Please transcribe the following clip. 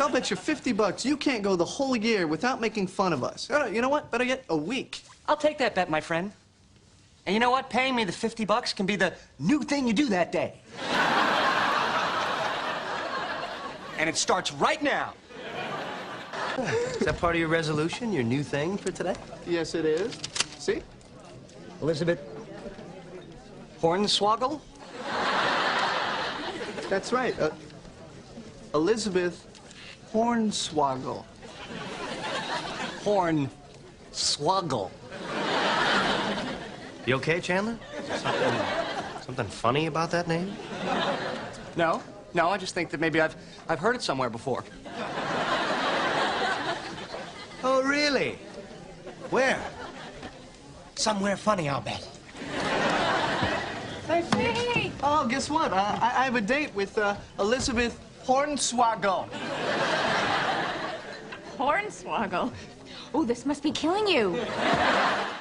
I'll bet you $50 you can't go the whole year without making fun of us. You know what? Better yet, a week. I'll take that bet, my friend. And you know what? Paying me the $50 can be the new thing you do that day. And it starts right now. Is that part of your resolution, your new thing for today? Yes, it is. See? Elizabeth Hornswoggle? That's right. Elizabeth Hornswoggle. Hornswoggle. You okay, Chandler? Something funny about that name? No, I just think that maybe I've heard it somewhere before. Oh, really? Where? Somewhere funny, I'll bet. Hey! Oh, guess what? I have a date with Elizabeth Hornswoggle. Hornswoggle. Oh, this must be killing you.